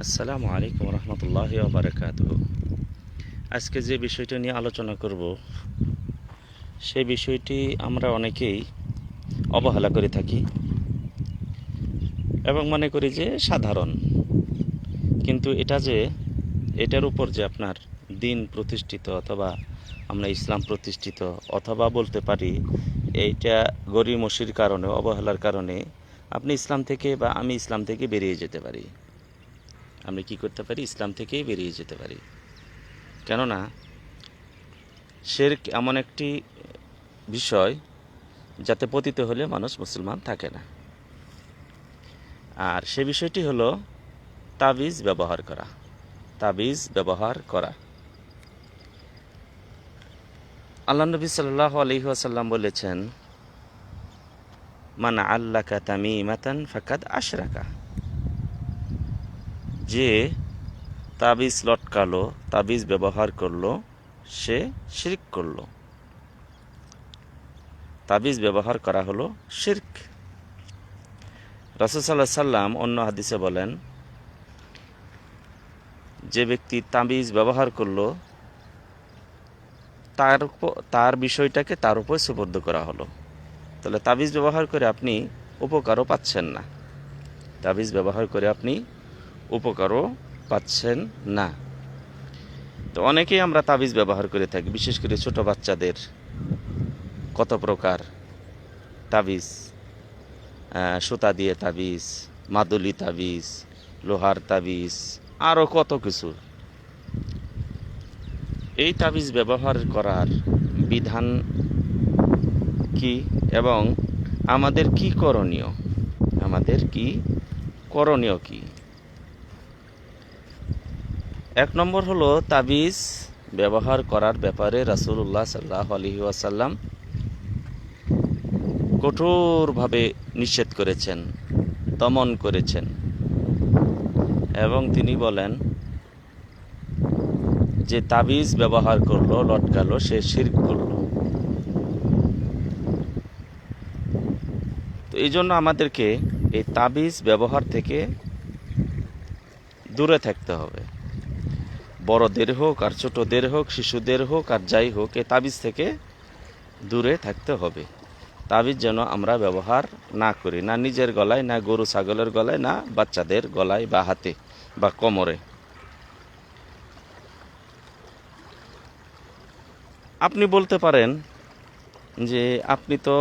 আসসালামু আলাইকুম রহমতুল্লাহি ওয়া বারাকাতুহু। আজকে যে বিষয়টা নিয়ে আলোচনা করব সেই বিষয়টি আমরা অনেকেই অবহেলা করে থাকি এবং মনে করি যে সাধারণ, কিন্তু এটার উপর যে আপনার দিন প্রতিষ্ঠিত অথবা আমরা ইসলাম প্রতিষ্ঠিত, অথবা বলতে পারি এইটা গরিমসির কারণে, অবহেলার কারণে আপনি ইসলাম থেকে বা আমি ইসলাম থেকে বেরিয়ে যেতে পারি। আমরা কি করতে পারি? ইসলাম থেকেই বেরিয়ে যেতে পারি। কেননা শিরক এমন একটি বিষয় যাতে পতিত হলে মানুষ মুসলমান থাকে না। আর সে বিষয়টি হলো তাবিজ ব্যবহার করা। তাবিজ ব্যবহার করা। আল্লাহ নবী সাল্লাল্লাহু আলাইহি ওয়াসাল্লাম বলেছেন, মান আল্লাকা তামিমাতান ফাকাদ আশরাকা। যে তাবিজ লটকালো, তাবিজ ব্যবহার করলো, সে শিরক করলো। তাবিজ ব্যবহার করা হলো শিরক। রাসূল সাল্লাল্লাহু আলাইহি সাল্লাম অন্য হাদিসে বলেন, যে ব্যক্তি তাবিজ ব্যবহার করলো তার বিষয়টাকে তার উপর সুপর্দ করা হলো। তাহলে তাবিজ ব্যবহার করে আপনি উপকারও পাচ্ছেন না। তাবিজ ব্যবহার করে আপনি উপকারও পাচ্ছেন না। তো অনেকেই আমরা তাবিজ ব্যবহার করে থাকি, বিশেষ করে ছোট বাচ্চাদের কত প্রকার তাবিজ, সুতা দিয়ে তাবিজ, মাদুলি তাবিজ, লোহার তাবিজ, আরও কত কিছু। এই তাবিজ ব্যবহার করার বিধান কি এবং আমাদের কি করণীয়? কি? এক নম্বর হলো, তাবিজ ব্যবহার করার ব্যাপারে রাসূলুল্লাহ সাল্লাল্লাহু আলাইহি ওয়াসাল্লাম কঠোরভাবে নিষেধ করেছেন, দমন করেছেন, এবং তিনি বলেন যে তাবিজ ব্যবহার করলো, লটকালো, সে শিরক করলো। তো এই জন্য আমাদেরকে এই তাবিজ ব্যবহার থেকে দূরে থাকতে হবে। বড়দের হোক আর ছোটদের হোক, শিশুদের হোক আর যাই হোক, এই তাবিজ থেকে দূরে থাকতে হবে। তাবিজ যেন আমরা ব্যবহার না করি, না নিজের গলায়, না গরু ছাগলের গলায়, না বাচ্চাদের গলায় বা হাতে বা কোমরে। আপনি বলতে পারেন যে আপনি তো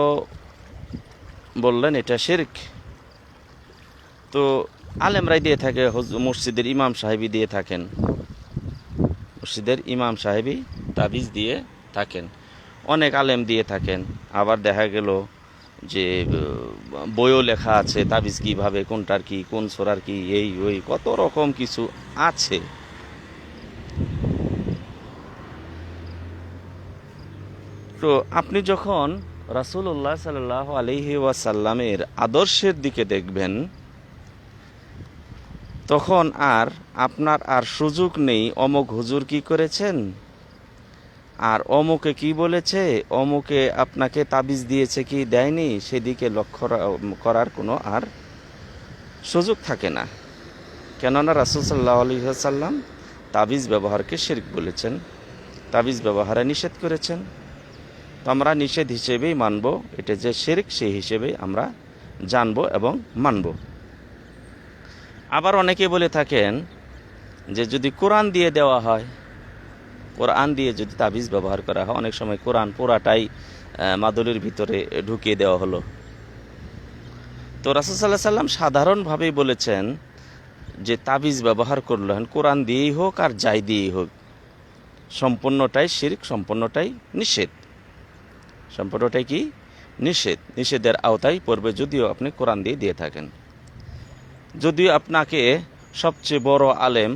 বললেন এটা শিরক, তো আলেমরাই দিয়ে থাকে, মসজিদের ইমাম সাহেবই দিয়ে থাকেন, মসজিদের ইমাম সাহেবই তাবিজ দিয়ে থাকেন, অনেক আলেম দিয়ে থাকেন। আবার দেখা গেল যে বইও লেখা আছে তাবিজ কীভাবে, কোনটার কি, কোন সোরার কি, এই ওই কত রকম কিছু আছে। তো আপনি যখন রাসূলুল্লাহ সাল্লাল্লাহু আলাইহি ওয়াসাল্লামের আদর্শের দিকে দেখবেন, তখন আর আপনার আর সুযোগ নেই অমুক হুজুর কি করেছেন আর অমুকে কি বলেছে, অমুকে আপনাকে তাবিজ দিয়েছে কি দেয়নি, সেদিকে লক্ষ্য করার কোনো আর সুযোগ থাকে না। কেননা রাসূল সাল্লাল্লাহু আলাইহি ওয়াসাল্লাম তাবিজ ব্যবহারকে শিরক বলেছেন, তাবিজ ব্যবহারে নিষেধ করেছেন। তো আমরা নিষেধ হিসেবেই মানব, এটা যে শিরক সেই হিসেবেই আমরা জানব এবং মানব। আবার অনেকে বলে থাকেন যে যদি কোরআন দিয়ে দেওয়া হয়, কোরআন দিয়ে যদি তাবিজ ব্যবহার করা হয়, অনেক সময় কোরআন পুরাটাই মাদুলির ভিতরে ঢুকিয়ে দেওয়া হলো। তো রাসূল সাল্লাল্লাহু আলাইহি সাল্লাম সাধারণভাবেই বলেছেন যে তাবিজ ব্যবহার করলেন কোরআন দিয়েই হোক আর যাই দিয়েই হোক, সম্পূর্ণটাই শিরক, সম্পূর্ণটাই নিষেধ। সম্পূর্ণটাই কি? নিষেধ। নিষেধের আওতায় পড়বে যদিও আপনি কোরআন দিয়ে থাকেন। যদিও আপনাকে সবচেয়ে বড় আলেম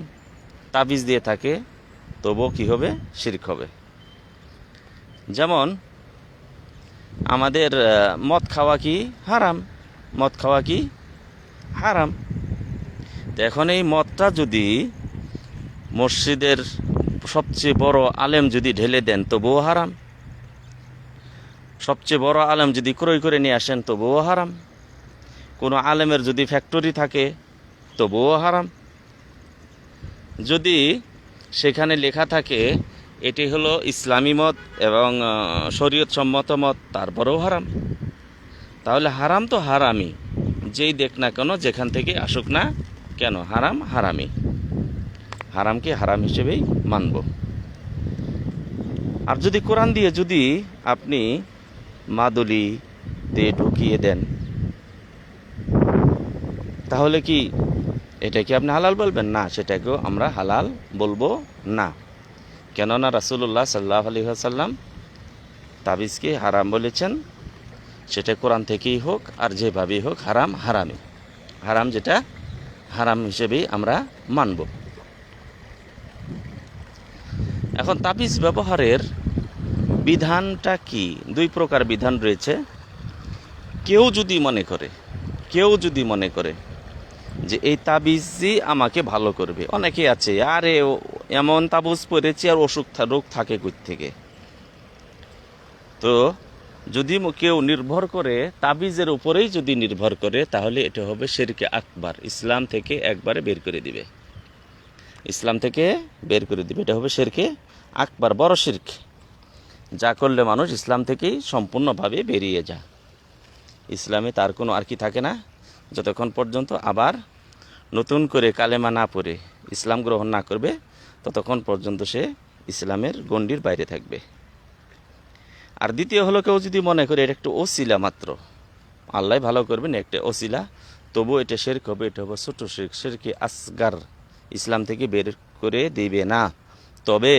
তাবিজ দিয়ে থাকে, তবুও কি হবে? শিরক হবে। যেমন আমাদের মদ খাওয়া কি হারাম, মদ খাওয়া কি হারাম। তো এখন এই মদটা যদি মসজিদের সবচেয়ে বড় আলেম যদি ঢেলে দেন, তবুও হারাম। সবচেয়ে বড় আলেম যদি ক্রয় করে নিয়ে আসেন, তবুও হারাম। কোনো আলেমের যদি ফ্যাক্টরি থাকে, তবুও হারাম। যদি সেখানে লেখা থাকে এটি হলো ইসলামী মত এবং শরীয়ত সম্মত মত, তারপরেও হারাম, তাহলে হারাম তো হারামই, যেই দেখ না কেন, যেখান থেকে আসুক না কেন, হারাম হারামই, হারামকে হারাম হিসেবেই মানব। আর যদি কোরআন দিয়ে যদি আপনি মাদুলিতে ঢুকিয়ে দেন, তাহলে কি এটাকে আপনি হালাল বলবেন? না, সেটাকেও আমরা হালাল বলবো না। কেননা রাসূলুল্লাহ সাল্লাল্লাহু আলাইহি ওয়াসাল্লাম তাবিজকে হারাম বলেছেন, সেটা কোরআন থেকেই হোক আর যেভাবেই হোক হারাম হারামই, হারাম যেটা হারাম হিসেবেই আমরা মানব। এখন তাবিজ ব্যবহারের বিধানটা কি? দুই প্রকার বিধান রয়েছে। কেউ যদি মনে করে যে এই তাবিজই আমাকে ভালো করবে, অনেকে আছে আরে এমন তাবিজ পড়েছে আর রোগ থাকে কই থেকে, তো যদি কেউ নির্ভর করে তাবিজের উপরেই যদি নির্ভর করে, তাহলে এটা হবে শিরকে আকবার, ইসলাম থেকে একবারে বের করে দিবে, ইসলাম থেকে বের করে দিবে, এটা হবে শিরকে আকবার, বড় শিরক, যা করলে মানুষ ইসলাম থেকেই সম্পূর্ণভাবে বেরিয়ে যায়। ইসলামে তার কোনো আর কি থাকে না, যতক্ষণ পর্যন্ত আবার নতুন করে কালেমা না পড়ে ইসলাম গ্রহণ না করবে, ততক্ষণ পর্যন্ত সে ইসলামের গণ্ডির বাইরে থাকবে। আর দ্বিতীয় হলো, কেউ যদি মনে করে এটা একটা ওসিলা মাত্র, আল্লাহ ভালো করবেন, একটা ওসিলা, তবু এটা শিরক হবে, এটা হবে ছোট শিরক, শিরকে আসগার, ইসলাম থেকে বের করে দিবে না। তবে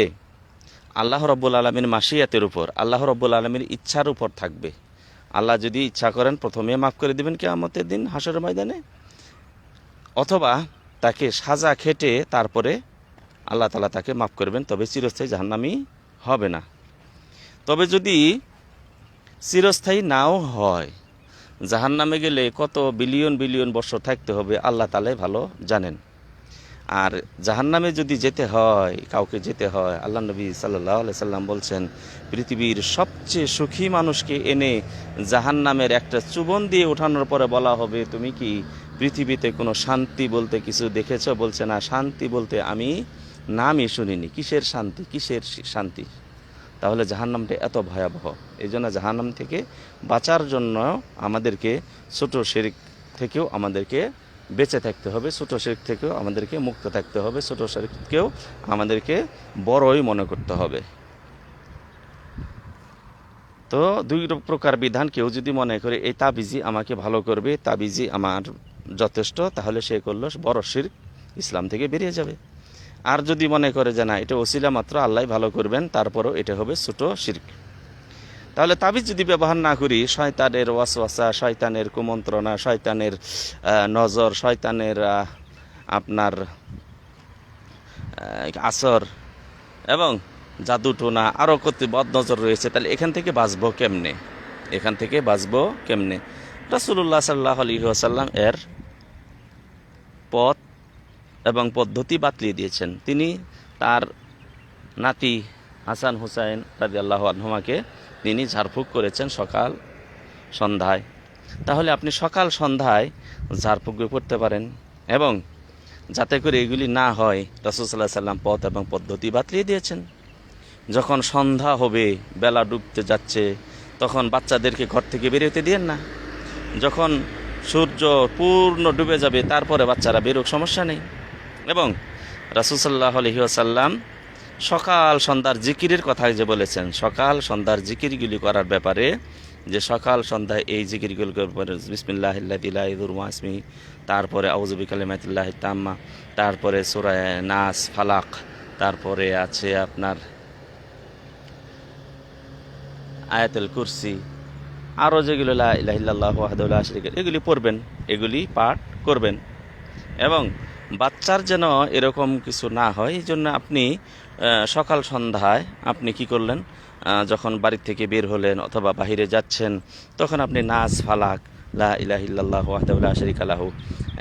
আল্লাহ রাব্বুল আলামিন মাশিয়াতের উপর, আল্লাহ রাব্বুল আলামিন ইচ্ছার উপর থাকবে। আল্লাহ যদি ইচ্ছা করেন প্রথমে মাফ করে দিবেন কিয়ামতের দিন হাসরের ময়দানে, অথবা তাকে সাজা খেটে তারপরে আল্লাহ তাআলা তাকে মাফ করবেন, তবে চিরস্থায়ী জাহান্নামী হবে না। তবে যদি চিরস্থায়ী নাও হয়, জাহান্নামে গেলে কত বিলিয়ন বিলিয়ন বছর থাকতে হবে আল্লাহ তাআলাই ভালো জানেন। আর জাহান্নামে যদি কাউকে যেতে হয়, আল্লাহ নবী সাল্লাল্লাহু আলাইহি সাল্লাম বলছেন, পৃথিবীর সবচেয়ে সুখী মানুষকে এনে জাহান্নামের একটা চুবন দিয়ে ওঠানোর পরে বলা হবে, তুমি কি পৃথিবীতে কোনো শান্তি বলতে কিছু দেখেছো? বলছে, না, শান্তি বলতে আমি নামই শুনিনি। কিসের শান্তি? তাহলে জাহান্নামটা এত ভয়াবহ। এই জন্য জাহান্নাম থেকে বাঁচার জন্য আমাদেরকে ছোট শিরক থেকেও আমাদেরকে বেঁচে থাকতে হবে, ছোট শিরক থেকেও আমাদেরকে মুক্ত থাকতে হবে, ছোট শিরককেও আমাদেরকে বড়ই মনে করতে হবে। তো দুই প্রকার বিধান, কেউ যদি মনে করে এই তাবিজই আমাকে ভালো করবে, তাবিজই আমার যথেষ্ট, তাহলে সে করলো বড় শিরক, ইসলাম থেকে বেরিয়ে যাবে। আর যদি মনে করে যে না, এটা ওসিলা মাত্র, আল্লাহ ভালো করবেন, তারপরও এটা হবে ছোট শিরক। তাহলে তাবিজ যদি ব্যবহার না করি, শয়তানের ওয়াসওয়াসা, শয়তানের কুমন্ত্রণা, শয়তানের নজর, শয়তানের আপনার আসর এবং জাদু টোনা, আরও কত বদনজর রয়েছে, তাহলে এখান থেকে বাঁচবো কেমনে? রাসূলুল্লাহ সাল্লাল্লাহু আলাইহি ওয়াসাল্লাম এর পথ এবং পদ্ধতি বাতলিয়ে দিয়েছেন। তিনি তার নাতি হাসান হুসাইন রাদিয়াল্লাহু আনহুমাকে তিনি ঝাড়ফুঁক করেছেন সকাল সন্ধ্যায়। তাহলে আপনি সকাল সন্ধ্যায় ঝাড়ফুঁক করতে পারেন, এবং যাতে করে এগুলি না হয় রাসূল সাল্লাল্লাহু আলাইহি ওয়াসাল্লাম পথ এবং পদ্ধতি বাতলিয়ে দিয়েছেন। যখন সন্ধ্যা হবে, বেলা ডুবতে যাচ্ছে, তখন বাচ্চাদেরকে ঘর থেকে বেরোতে দিয়েন না। যখন সূর্য পূর্ণ ডুবে যাবে, তারপরে বাচ্চারা বেরোক, সমস্যা নেই। এবং রাসূল সাল্লাল্লাহু আলাইহি ওয়াসাল্লাম সকাল সন্ধ্যার জিকিরের কথা যে বলেছেন, সকাল সন্ধ্যার জিকিরগুলি করার ব্যাপারে, যে সকাল সন্ধ্যায় এই জিকিরগুলি করবেন, বিসমিল্লাহিল্লাযী লা ইয়াদুররু মা ইসমিহি, তারপরে আউযু বিকালিমাতিল্লাহিত তাম্মা, তারপরে সূরা নাস, ফালাক, তারপরে আছে আপনার আয়াতুল কুরসি, আরও যেগুলো লা ইলাহা ইল্লাল্লাহু ওয়াহদাহু লা শারীকা লাহু, এগুলি পড়বেন, এগুলি পাঠ করবেন। এবং বাচ্চার যেন এরকম কিছু না হয়, এই জন্য আপনি সকাল সন্ধ্যায় আপনি কি করলেন, যখন বাড়ি থেকে বের হলেন অথবা বাহিরে যাচ্ছেন, তখন আপনি নাস, ফালাক, লা ইলাহা ইল্লাল্লাহু ওয়াহদাহু লা শারীকা লাহু,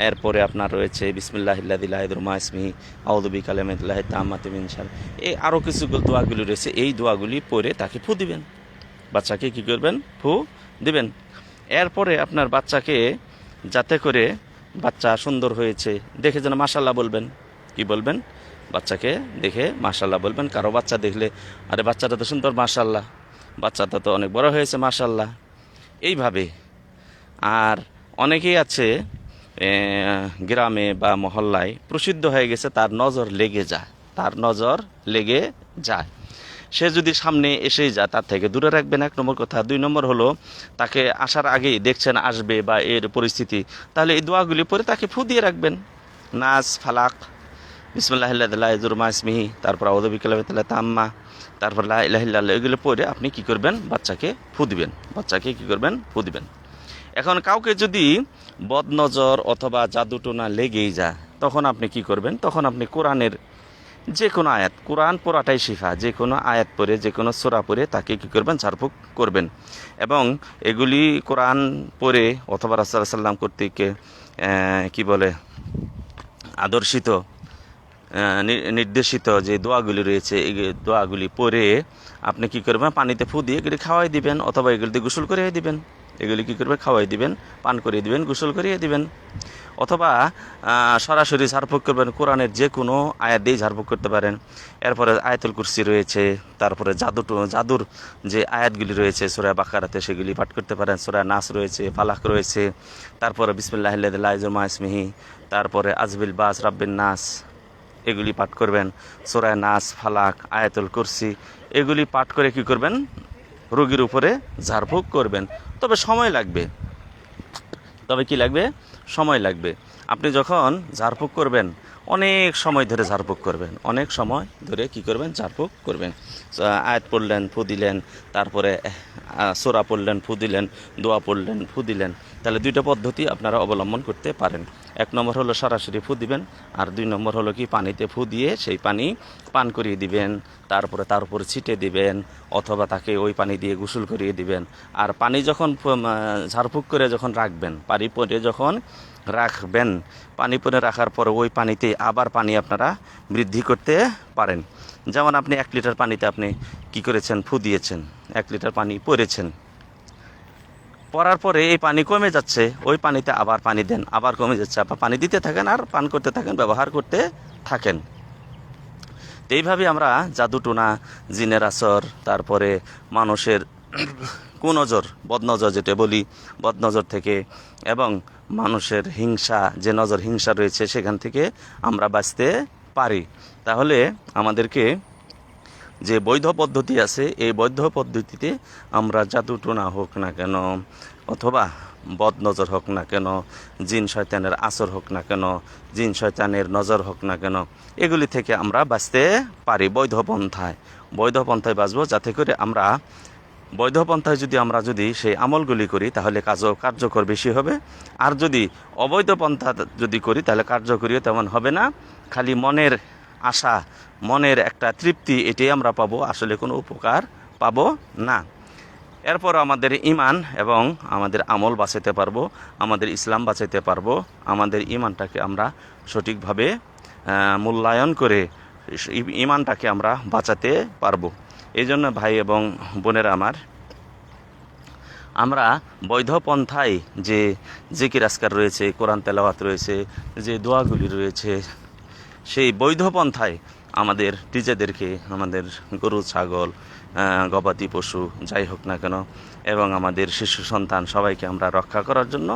এরপরে আপনার রয়েছে বিসমিল্লাহিল্লাযী লা ইয়াদুররু মা ইসমিহি, আউযু বিকালিমাতিল্লাহিত তাম্মাতি মিন শাররি, এই আরও কিছু দোয়াগুলি রয়েছে, এই দোয়াগুলি পড়ে তাকে ফু দিবেন, বাচ্চাকে কি করবেন, ফু দিবেন। এরপরে আপনার বাচ্চাকে, যাতে করে বাচ্চা সুন্দর হয়েছে দেখে যেন মাশাআল্লাহ বলবেন। কি বলবেন? বাচ্চাকে দেখে মাশাল্লাহ বলবেন। কারো বাচ্চা দেখলে আরে বাচ্চাটা তো সুন্দর মাশাল্লাহ, বাচ্চাটা তো অনেক বড় হয়েছে মাশাল্লাহ, এইভাবে। আর অনেকেই আছে গ্রামে বা মহল্লায় প্রসিদ্ধ হয়ে গেছে, তার নজর লেগে যায়, তার নজর লেগে যায়। সে যদি সামনে এসেই যায় তার থেকে দূরে রাখবেন, 1 নম্বর কথা। 2 নম্বর হলো তাকে আসার আগেই দেখছেন আসবে বা এর পরিস্থিতি, তাহলে এই দোয়াগুলি পরে তাকে ফু দিয়ে রাখবেন। নাস, ফালাক, বিসমিল্লাহিল্লাহিজুরমাসমিহি, তারপর আউযু বিকালিমাতিল্লাহি তাম্মা, তারপর লা ইলাহা ইল্লাল্লাহ, এগুলো পরে আপনি কি করবেন, বাচ্চাকে ফু দিবেন, বাচ্চাকে কি করবেন, ফু দিবেন। এখন কাউকে যদি বদনজর অথবা জাদুটোনা লেগেই যায় তখন আপনি কি করবেন, তখন আপনি কোরআনের যে কোনো আয়াত, কোরআন পড়াটাই শিফা, যে কোনো আয়াত পড়ে, যে কোনো সূরা পড়ে তাকে কি করবেন, ঝাড়ফুঁক করবেন। এবং এগুলি কোরআন পড়ে অথবা রাসূলুল্লাহ সাল্লাল্লাহু আলাইহি ওয়াসাল্লাম কর্তৃক কি বলে আদর্শিত নির্দেশিত যে দোয়াগুলি রয়েছে, এই দোয়াগুলি পড়ে আপনি কি করবেন, পানিতে ফু দিয়ে এগুলি খাওয়াই দিবেন, অথবা এগুলি দিয়ে গোসল করিয়ে দিবেন। এগুলি কী করবে, খাওয়াই দিবেন, পান করিয়ে দিবেন, গোসল করিয়ে দিবেন। অথবা সরাসরি ঝাড়ফুঁক করবেন, কোরআনের যে কোনো আয়াত দিয়েই ঝাড়ফুঁক করতে পারেন। এরপরে আয়াতুল কুরসি রয়েছে, তারপরে জাদুর যে আয়াতগুলি রয়েছে সূরা বাকারাতে সেগুলি পাঠ করতে পারেন। সূরা নাস রয়েছে, ফালাক রয়েছে, তারপরে বিসমিল্লাহিল্লাযী লা ইয়াদুররু মা'a ইসমিহি, তারপরে আজবিল বাস রাব্বিন নাস, এগুলি পাঠ করবেন। সূরা নাস, ফালাক, আয়াতুল কুরসি এগুলি পাঠ করে কি করবেন, রোগীর উপরে ঝাড়ফুঁক করবেন। তবে সময় লাগবে, তবে কি লাগবে, সময় লাগবে। আপনি যখন ঝাড়ফুঁক করবেন অনেক সময় ধরে ঝাড়ফুঁক করবেন, অনেক সময় ধরে কি করবেন, ঝাড়ফুঁক করবেন। আয়াত পড়লেন, ফু দিলেন, তারপরে সূরা পড়লেন, ফু দিলেন, দোয়া পড়লেন, ফু দিলেন। তাহলে 2টা পদ্ধতি আপনারা অবলম্বন করতে পারেন। 1 নম্বর হলো সরাসরি ফু দিবেন, আর 2 নম্বর হলো কি পানিতে ফু দিয়ে সেই পানি পান করিয়ে দিবেন, তারপরে তার উপরে ছিটে দিবেন, অথবা তাকে ওই পানি দিয়ে গোসল করিয়ে দিবেন। আর পানি যখন ঝাড়ফুঁক করে যখন রাখবেন, পানি পরে যখন রাখবেন, পানি পরে রাখার পরে ওই পানিতে আবার পানি আপনারা বৃদ্ধি করতে পারেন। যেমন আপনি 1 লিটার পানিতে আপনি কি করেছেন, ফু দিয়েছেন, 1 লিটার পানি পরেছেন, পরার পরে এই পানি কমে যাচ্ছে, ওই পানিতে আবার পানি দেন, আবার কমে যাচ্ছে, আবার পানি দিতে থাকেন, আর পান করতে থাকেন, ব্যবহার করতে থাকেন। এইভাবে আমরা জাদুটোনা, জিনের আসর, তারপরে মানুষের কুনজর, বদনজর যেটা বলি, বদনজর থেকে এবং মানুষের হিংসা, যে নজর হিংসা রয়েছে সেখান থেকে আমরা বাঁচতে পারি। তাহলে আমাদেরকে যে বৈধ পদ্ধতি আছে, এই বৈধ পদ্ধতিতে আমরা জাদুটোনা হোক না কেন, অথবা বদনজর হোক না কেন, জিন শয়তানের আসর হোক না কেন, জিন শয়তানের নজর হোক না কেন, এগুলি থেকে আমরা বাঁচতে পারি বৈধ পন্থায়। বৈধ পন্থায় বাঁচবো, যাতে করে আমরা বৈধ পন্থায় আমরা যদি সেই আমলগুলি করি তাহলে কার্যকর বেশি হবে। আর যদি অবৈধ পন্থা যদি করি তাহলে কার্যকরীও তেমন হবে না, খালি মনের আশা, মনের একটা তৃপ্তি, এটাই আমরা পাবো, আসলে কোনো উপকার পাবো না। এরপর আমাদের ঈমান এবং আমাদের আমল বাঁচাতে পারবো, আমাদের ইসলাম বাঁচাতে পারবো, আমাদের ঈমানটাকে আমরা সঠিকভাবে মূল্যায়ন করে ঈমানটাকে আমরা বাঁচাতে পারবো। এই জন্য ভাই এবং বোনেরা আমার, আমরা বৈধ পন্থায় যে জিকির আজকার রয়েছে, কোরআন তেলাওয়াত রয়েছে, যে দোয়াগুলি রয়েছে, সেই বৈধ পন্থায় আমাদের নিজেদেরকে, আমাদের গরু, ছাগল, গবাদি পশু যাই হোক না কেন, এবং আমাদের শিশু সন্তান সবাইকে আমরা রক্ষা করার জন্য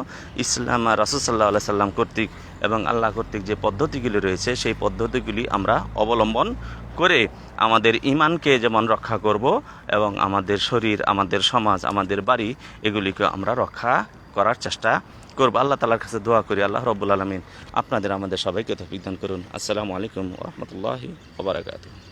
ইসলাম, রাসূল সাল্লাল্লাহু আলাইহি সাল্লাম কর্তৃক এবং আল্লাহ কর্তৃক যে পদ্ধতিগুলি রয়েছে সেই পদ্ধতিগুলি আমরা অবলম্বন করে আমাদের ঈমানকে যেমন রক্ষা করব, এবং আমাদের শরীর, আমাদের সমাজ, আমাদের বাড়ি, এগুলিকে আমরা রক্ষা করার চেষ্টা করব। আল্লাহ তাআলার কাছে দোয়া করি, আল্লাহ রাব্বুল আলামিন আপনাদের আমাদের সবাইকে তৌফিক দান করুন। আসসালামু আলাইকুম ওয়া রাহমাতুল্লাহি ওয়া বারাকাতুহু।